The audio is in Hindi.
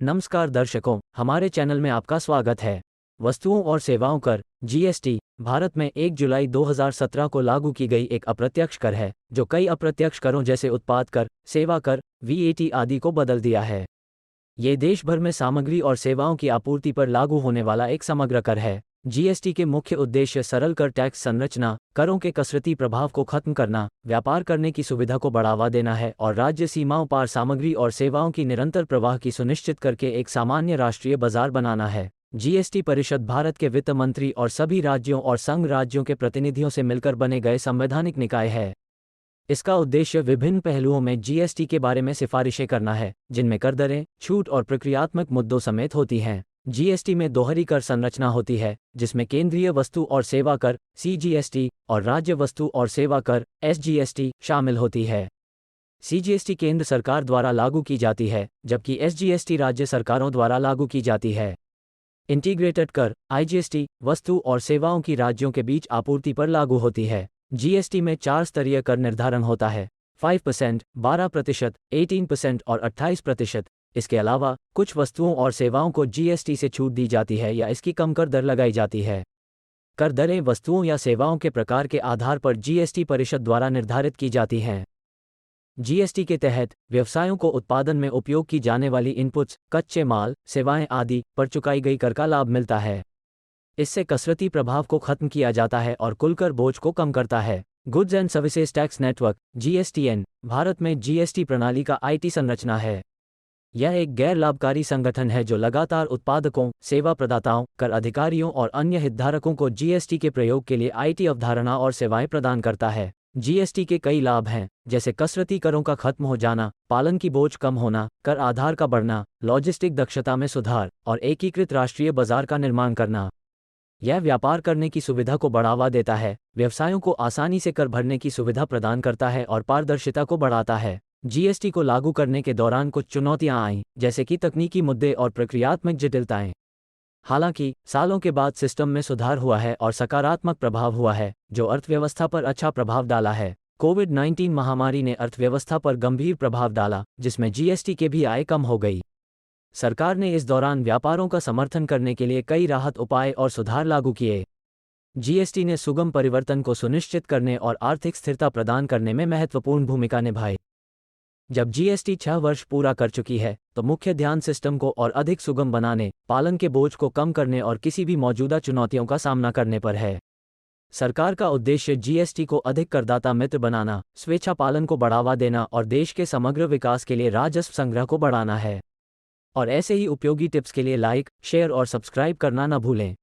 नमस्कार दर्शकों, हमारे चैनल में आपका स्वागत है। वस्तुओं और सेवाओं कर जीएसटी भारत में 1 जुलाई 2017 को लागू की गई एक अप्रत्यक्ष कर है, जो कई अप्रत्यक्ष करों जैसे उत्पाद कर, सेवा कर, वीएटी आदि को बदल दिया है। ये देश भर में सामग्री और सेवाओं की आपूर्ति पर लागू होने वाला एक समग्र कर है। जीएसटी के मुख्य उद्देश्य सरल कर टैक्स संरचना, करों के कसरती प्रभाव को खत्म करना, व्यापार करने की सुविधा को बढ़ावा देना है और राज्य सीमाओं पार सामग्री और सेवाओं की निरंतर प्रवाह की सुनिश्चित करके एक सामान्य राष्ट्रीय बाजार बनाना है। जीएसटी परिषद भारत के वित्त मंत्री और सभी राज्यों और संघ राज्यों के प्रतिनिधियों से मिलकर बने गए संवैधानिक निकाय है। इसका उद्देश्य विभिन्न पहलुओं में जीएसटी के बारे में सिफारिशें करना है, जिनमें कर दरें, छूट और प्रक्रियात्मक मुद्दों समेत होती हैं। जीएसटी में दोहरी कर संरचना होती है, जिसमें केंद्रीय वस्तु और सेवा कर सीजीएसटी और राज्य वस्तु और सेवा कर एसजीएसटी शामिल होती है। सीजीएसटी केंद्र सरकार द्वारा लागू की जाती है, जबकि एसजीएसटी राज्य सरकारों द्वारा लागू की जाती है। इंटीग्रेटेड कर आईजीएसटी वस्तु और सेवाओं की राज्यों के बीच आपूर्ति पर लागू होती है। जीएसटी में 4 स्तरीय कर निर्धारण होता है: 5%, 12%, 18% और 28%। इसके अलावा कुछ वस्तुओं और सेवाओं को जीएसटी से छूट दी जाती है या इसकी कम कर दर लगाई जाती है। कर दरें वस्तुओं या सेवाओं के प्रकार के आधार पर जीएसटी परिषद द्वारा निर्धारित की जाती हैं। जीएसटी के तहत व्यवसायों को उत्पादन में उपयोग की जाने वाली इनपुट्स, कच्चे माल, सेवाएं आदि पर चुकाई गई कर का लाभ मिलता है। इससे कसरती प्रभाव को खत्म किया जाता है और कुल कर बोझ को कम करता है। Goods and services tax network GSTN Bharat में जीएसटी प्रणाली का आईटी संरचना है। यह एक गैर लाभकारी संगठन है जो लगातार उत्पादकों, सेवा प्रदाताओं, कर अधिकारियों और अन्य हितधारकों को जीएसटी के प्रयोग के लिए आईटी अवधारणा और सेवाएं प्रदान करता है। जीएसटी के कई लाभ हैं, जैसे कसरती करों का खत्म हो जाना, पालन की बोझ कम होना, कर आधार का बढ़ना, लॉजिस्टिक दक्षता में सुधार और एकीकृत राष्ट्रीय बाजार का निर्माण करना। यह व्यापार करने की सुविधा को बढ़ावा देता है, व्यवसायों को आसानी से कर भरने की सुविधा प्रदान करता है और पारदर्शिता को बढ़ाता है। जीएसटी को लागू करने के दौरान कुछ चुनौतियां आईं, जैसे कि तकनीकी मुद्दे और प्रक्रियात्मक जटिलताएं। हालांकि सालों के बाद सिस्टम में सुधार हुआ है और सकारात्मक प्रभाव हुआ है, जो अर्थव्यवस्था पर अच्छा प्रभाव डाला है। कोविड-19 महामारी ने अर्थव्यवस्था पर गंभीर प्रभाव डाला, जिसमें जीएसटी के भी आय कम हो गई। सरकार ने इस दौरान व्यापारों का समर्थन करने के लिए कई राहत उपाय और सुधार लागू किए। जीएसटी ने सुगम परिवर्तन को सुनिश्चित करने और आर्थिक स्थिरता प्रदान करने में महत्वपूर्ण भूमिका निभाई। जब जीएसटी 6 वर्ष पूरा कर चुकी है, तो मुख्य ध्यान सिस्टम को और अधिक सुगम बनाने, पालन के बोझ को कम करने और किसी भी मौजूदा चुनौतियों का सामना करने पर है। सरकार का उद्देश्य जीएसटी को अधिक करदाता मित्र बनाना, स्वेच्छा पालन को बढ़ावा देना और देश के समग्र विकास के लिए राजस्व संग्रह को बढ़ाना है। और ऐसे ही उपयोगी टिप्स के लिए लाइक, शेयर और सब्सक्राइब करना न भूलें।